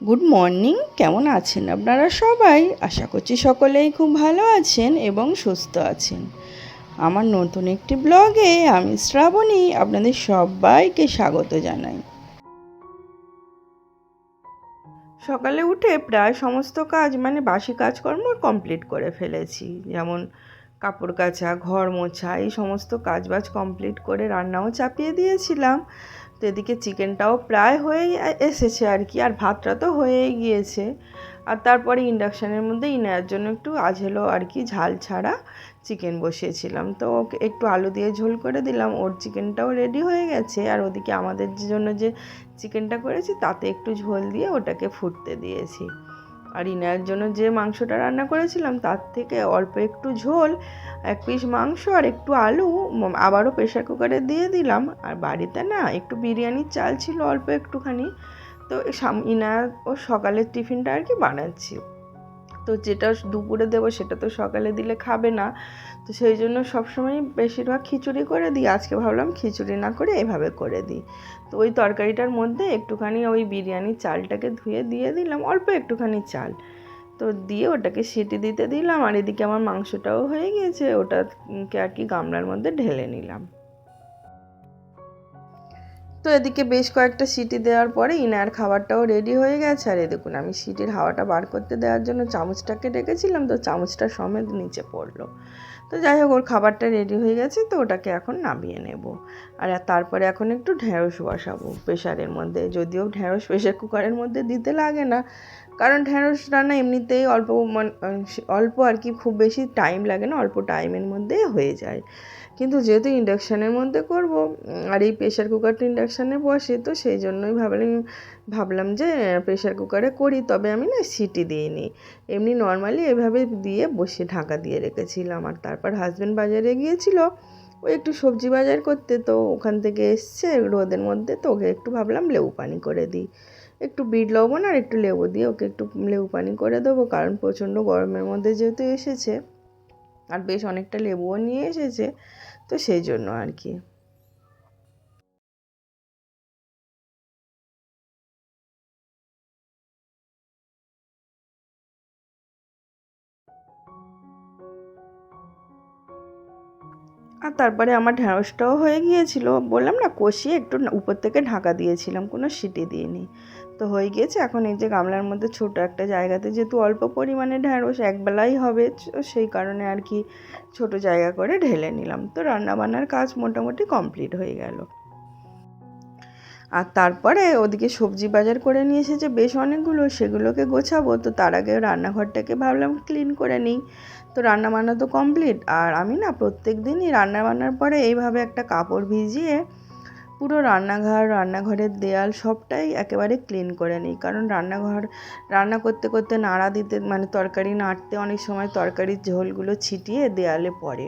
Good morning. কেমন আছেন আপনারা সবাই? আশা করছি সকলেই খুব ভালো আছেন এবং সুস্থ আছেন। আমার নতুন একটি ব্লগে আমি শ্রাবণী আপনাদের সবাইকে স্বাগত জানাই। সকালে উঠে প্রায় সমস্ত কাজ বাসি কাজকর্ম কমপ্লিট করে ফেলেছি, যেমন কাপড় কাচা, ঘর মোছা, এই সমস্ত কাজবাজ কমপ্লিট করে রান্নাও চাপিয়ে দিয়েছিলাম। তো এদিকে চিকেনটাও প্রায় হয়েই এসেছে আর কি, আর ভাতটা তো হয়েই গিয়েছে। আর তারপরে ইন্ডাকশানের মধ্যে ইনার জন্য একটু আঝেলো আর কি ঝাল ছাড়া চিকেন বসিয়েছিলাম, তো ওকে একটু আলু দিয়ে ঝোল করে দিলাম। ওর চিকেনটাও রেডি হয়ে গেছে, আর ওদিকে আমাদের জন্য যে চিকেনটা করেছি তাতে একটু ঝোল দিয়ে ওটাকে ফুটতে দিয়েছি। আর ইনার জন্য যে মাংসটা রান্না করেছিলাম তার থেকে অল্প একটু ঝোল, এক পিস মাংস আর একটু আলু আবারও প্রেশার কুকারে দিয়ে দিলাম। আর বাড়িতে না একটু বিরিয়ানির চাল ছিল অল্প একটুখানি, তো ইনার ও সকালের টিফিনটা আর কি বানাচ্ছি। তো যেটা দুপুরে দেবো সেটা তো সকালে দিলে খাবে না, তো সেই জন্য সবসময় বেশিরভাগ খিচুড়ি করে দিই। আজকে ভাবলাম খিচুড়ি না করে এভাবে করে দিই। তো ওই তরকারিটার মধ্যে একটুখানি ওই বিরিয়ানির চালটাকে ধুয়ে দিয়ে দিলাম, অল্প একটুখানি চাল, তো দিয়ে ওটাকে সিটি দিতে দিলাম। আর এদিকে আমার মাংসটাও হয়ে গিয়েছে, ওটাকে আর কি গামলার মধ্যে ঢেলে নিলাম। তো এদিকে বেশ কয়েকটা সিটি দেওয়ার পরে ইনার খাবারটাও রেডি হয়ে গেছে। আর দেখুন আমি সিটির হাওয়াটা বার করতে দেওয়ার জন্য চামচটাকে রেখেছিলাম, তো চামচটা সমেত নিচে পড়লো। তো যাই হোক, ওর খাবারটা রেডি হয়ে গেছে, তো ওটাকে এখন নামিয়ে নেব। আর তারপরে এখন একটু ঢেঁড়স বসাবো প্রেশারের মধ্যে, যদিও ঢেঁড়স প্রেশার কুকারের মধ্যে দিতে লাগে না, কারণ ঢেঁড়স রান্না এমনিতেই অল্প আর কি, খুব বেশি টাইম লাগে না, অল্প টাইমের মধ্যেই হয়ে যায়। কিন্তু যেহেতু ইন্ডাকশানের মধ্যে করব, আর এই প্রেশার কুকারটা ইন্ডাকশানে বসে, তো সেই জন্যই ভাবলাম যে প্রেশার কুকারে করি। তবে আমি না সিটি দিইনি, এমনি নর্মালি এভাবে দিয়ে বসে ঢাকা দিয়ে রেখেছিলাম। আর তারপর হাজব্যান্ড বাজারে গিয়েছিল ও একটু সবজি বাজার করতে, তো ওখান থেকে এসছে রোদের মধ্যে, তো ওকে একটু ভাবলাম লেবু পানি করে দিই। একটু বিট লবণ আর একটু লেবু দিয়ে ওকে একটু লেবু পানি করে দেবো, কারণ প্রচণ্ড গরমের মধ্যে যেহেতু এসেছে, আর বেশ অনেকটা লেবুও নিয়ে এসেছে, তো সেই জন্য আর কি। আর তারপরে আমার ঢ্যাঁড়সটাও হয়ে গিয়েছিল, বললাম না কষিয়ে একটু উপর থেকে ঢাকা দিয়েছিলাম, কোনো সিটি দিইনি। তো হয়ে গিয়েছে। এখন এই যে গামলার মধ্যে ছোট একটা জায়গাতে, যেহেতু অল্প পরিমাণে ঢ্যাঁড়স একবেলাই হবে, সেই কারণে আর কি ছোট জায়গা করে ঢেলে নিলাম। তো রান্নাবান্নার কাজ মোটামুটি কমপ্লিট হয়ে গেল। আর তারপরে ওদিকে সবজি বাজার করে নিয়ে এসেছে বেশ অনেকগুলো, সেগুলোকে গোছাবো। তো তার আগে রান্নাঘরটাকে ভাবলাম ক্লিন করে নিই। তো রান্নাবান্না তো কমপ্লিট, আর আমি না প্রত্যেক দিনই রান্নাবান্নার পরে এইভাবে একটা কাপড় ভিজিয়ে পুরো রান্নাঘরের দেয়াল সবটাই একেবারে ক্লিন করে নিই। কারণ রান্না করতে করতে নাড়া দিতে, তরকারি নাড়তে অনেক সময় তরকারির ঝোলগুলো ছিটিয়ে দেয়ালে পড়ে,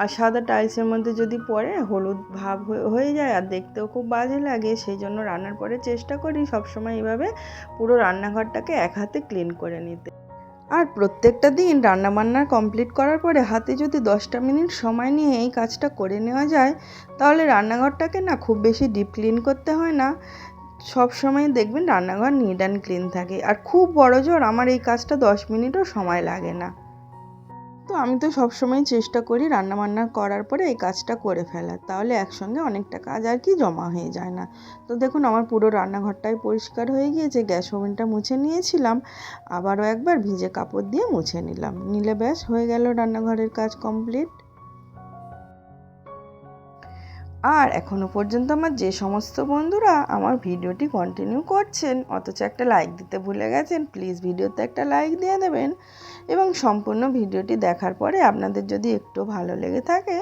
আর সাদা টাইলসের মধ্যে যদি পড়ে হলুদ ভাব হয়ে যায়, আর দেখতেও খুব বাজে লাগে। সেই জন্য রান্নার পরে চেষ্টা করি সবসময় এইভাবে পুরো রান্নাঘরটাকে এক হাতে ক্লিন করে নিতে। আর প্রত্যেকটা দিন রান্নাবান্না কমপ্লিট করার পরে হাতে যদি 10টা মিনিট সময় নিয়ে এই কাজটা করে নেওয়া যায়, তাহলে রান্নাঘরটাকে না খুব বেশি ডিপ ক্লিন করতে হয় না। সব সময় দেখবেন রান্নাঘর নিট অ্যান্ড ক্লিন থাকে, আর খুব বড়জোর আমার এই কাজটা 10 মিনিটও সময় লাগে না। তো আমি তো সবসময় চেষ্টা করি রান্নাবান্না করার পরে এই কাজটা করে ফেলার, তাহলে একসঙ্গে অনেকটা কাজ আর কি জমা হয়ে যায় না। তো দেখুন আমার পুরো রান্নাঘরটাই পরিষ্কার হয়ে গিয়েছে। গ্যাস ওভেনটা মুছে নিয়েছিলাম, আবারও একবার ভিজে কাপড় দিয়ে মুছে নিলে ব্যাস হয়ে গেল রান্নাঘরের কাজ কমপ্লিট। আর এখনও পর্যন্ত আমার যে সমস্ত বন্ধুরা আমার ভিডিওটি কন্টিনিউ করছেন, অথচ একটা লাইক দিতে ভুলে গেছেন, প্লিজ ভিডিওতে একটা লাইক দিয়ে দেবেন। এবং সম্পূর্ণ ভিডিওটি দেখার পরে আপনাদের যদি একটু ভালো লেগে থাকে,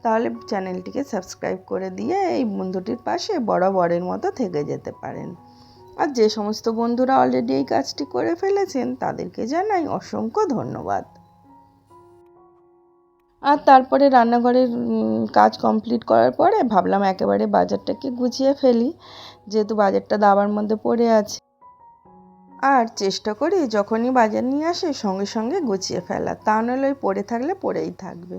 তাহলে চ্যানেলটিকে সাবস্ক্রাইব করে দিয়ে এই বন্ধুটির পাশে বরাবরের মতো থেকে যেতে পারেন। আর যে সমস্ত বন্ধুরা অলরেডি এই কাজটি করে ফেলেছেন তাদেরকে জানাই অসংখ্য ধন্যবাদ। আর তারপরে রান্নাঘরের কাজ কমপ্লিট করার পরে ভাবলাম একেবারে বাজারটাকে গুছিয়ে ফেলি, যেহেতু বাজারটা দাবার মধ্যে পড়ে আছে। আর চেষ্টা করি যখনই বাজার নিয়ে আসে সঙ্গে সঙ্গে গুছিয়ে ফেলা, তা নাহলে ওই পড়ে থাকলে পড়েই থাকবে।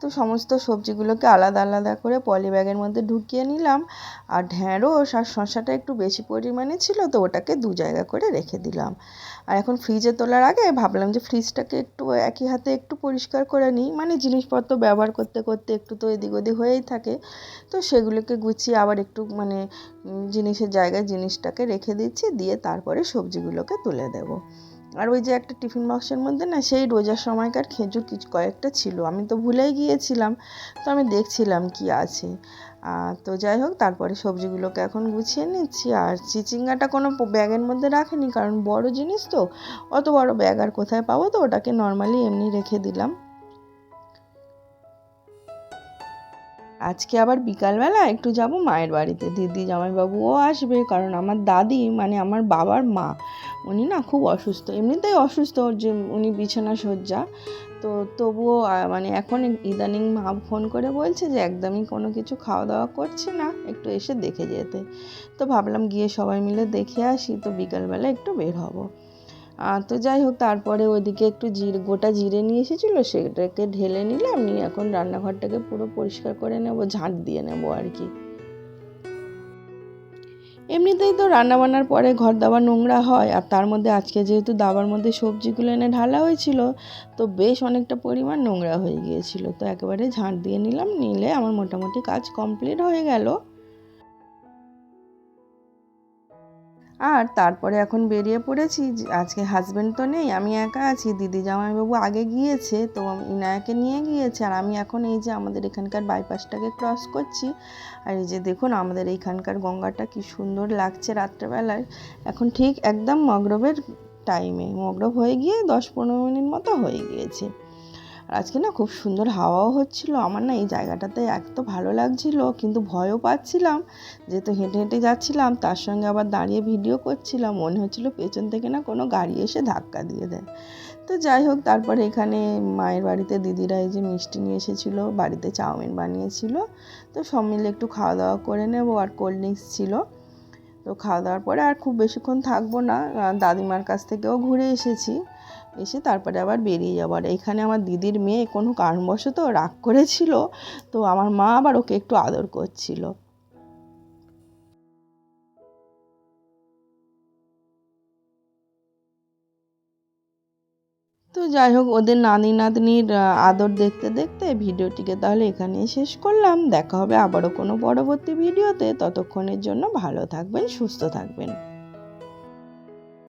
তো সমস্ত সবজিগুলোকে আলাদা আলাদা করে পলি ব্যাগের মধ্যে ঢুকিয়ে নিলাম। আর ঢ্যাঁড়স আর শসাটা একটু বেশি পরিমাণে ছিল, তো ওটাকে 2 জায়গা করে রেখে দিলাম। আর এখন ফ্রিজে তোলার আগে ভাবলাম যে ফ্রিজটাকে একটু একই হাতে একটু পরিষ্কার করে নিই, মানে জিনিসপত্র ব্যবহার করতে করতে একটু তো এদিক ওদিক হয়েই থাকে। তো সেগুলোকে গুছিয়ে আবার একটু মানে জিনিসের জায়গায় জিনিসটাকে রেখে দিচ্ছি, দিয়ে তারপরে সবজিগুলোকে তুলে দেবো। আর ওই যে একটা টিফিন বক্সের মধ্যে না সেই রোজার সময়কার খেজুর কিছু কয়েকটা ছিল, আমি তো ভুলেই গিয়েছিলাম, তো আমি দেখছিলাম কি আছে। তো যাই হোক, তারপরে সবজিগুলোকে এখন গুছিয়ে নিচ্ছি। আর চিচিঙ্গাটা কোনো ব্যাগের মধ্যে রাখিনি, কারণ বড় জিনিস তো, অত বড় ব্যাগ আর কোথায় পাবো, তো ওটাকে নর্মালি এমনি রেখে দিলাম। আজকে আবার বিকালবেলা একটু যাব মায়ের বাড়িতে, দিদি জামাইবাবুও আসবে, কারণ আমার দাদি মানে আমার বাবার মা, উনি না খুব অসুস্থ, এমনিতেই অসুস্থ, যে উনি বিছানা শয্যা। তো তবুও মানে এখন ইদানিং মা ফোন করে বলছে যে একদমই কোনো কিছু খাওয়া দাওয়া করছে না, একটু এসে দেখে যেতে। তো ভাবলাম গিয়ে সবাই মিলে দেখে আসি, তো বিকালবেলা একটু বের হব। তো যাই হোক, তারপরে ওইদিকে একটু গোটা জিরে নিয়ে এসেছিলো, সেটাকে ঢেলে নিলাম, নিয়ে এখন রান্নাঘরটাকে পুরো পরিষ্কার করে নেব, ঝাঁট দিয়ে নেব আর কি। এমনিতেই তো রান্নাবান্নার পরে ঘর দাবার নোংরা হয়, আর তার মধ্যে আজকে যেহেতু দাবার মধ্যে সবজিগুলো এনে ঢালা হয়েছিল, তো বেশ অনেকটা পরিমাণ নোংরা হয়ে গিয়েছিল, তো একেবারে ঝাঁট দিয়ে নিলাম, নিলে আমার মোটামুটি কাজ কমপ্লিট হয়ে গেল। আর তারপরে এখন বেরিয়ে পড়েছি, আজকে হাজব্যান্ড তো নেই, আমি একা আছি, দিদি জামাইবাবু আগে গিয়েছে, তো ইনায়াকে নিয়ে গিয়েছে, আর আমি এখন এই যে আমাদের এখানকার বাইপাসটাকে ক্রস করছি। আর এই যে দেখুন আমাদের এইখানকার গঙ্গাটা কি সুন্দর লাগছে রাত্রেবেলায়, এখন ঠিক একদম মগরবের টাইমে, মগরব হয়ে গিয়ে 10-15 মিনিট মতো হয়ে গিয়েছে। আর আজকে না খুব সুন্দর হাওয়াও হচ্ছিল, আমার না এই জায়গাটাতে এত ভালো লাগছিল, কিন্তু ভয়ও পাচ্ছিলাম, যেহেতু হেঁটে হেঁটে যাচ্ছিলাম, তার সঙ্গে আবার দাঁড়িয়ে ভিডিও করছিলাম, মনে হচ্ছিল পেছন থেকে না কোনো গাড়ি এসে ধাক্কা দিয়ে দেয়। তো যাই হোক, তারপরে এখানে মায়ের বাড়িতে দিদিরা এই যে মিষ্টি নিয়ে এসেছিলো, বাড়িতে চাউমিন বানিয়েছিল, তো সব মিলে একটু খাওয়া দাওয়া করে নেব, আর কোল্ড ড্রিঙ্কস ছিল। তো খাওয়া দাওয়ার পরে আর খুব বেশিক্ষণ থাকবো না, দাদিমার কাছ থেকেও ঘুরে এসেছি, এসে তারপরে আবার বেরিয়ে যাবো। আর এখানে আমার দিদির মেয়ে কোনো কারণবশত রাগ করেছিল, তো আমার মা আবার ওকে একটু আদর করছিল। তো যাই হোক, ওদের নানি নাতনির আদর দেখতে দেখতে ভিডিওটিকে তাহলে এখানেই শেষ করলাম। দেখা হবে আবারও কোনো পরবর্তী ভিডিওতে, ততক্ষণের জন্য ভালো থাকবেন, সুস্থ থাকবেন।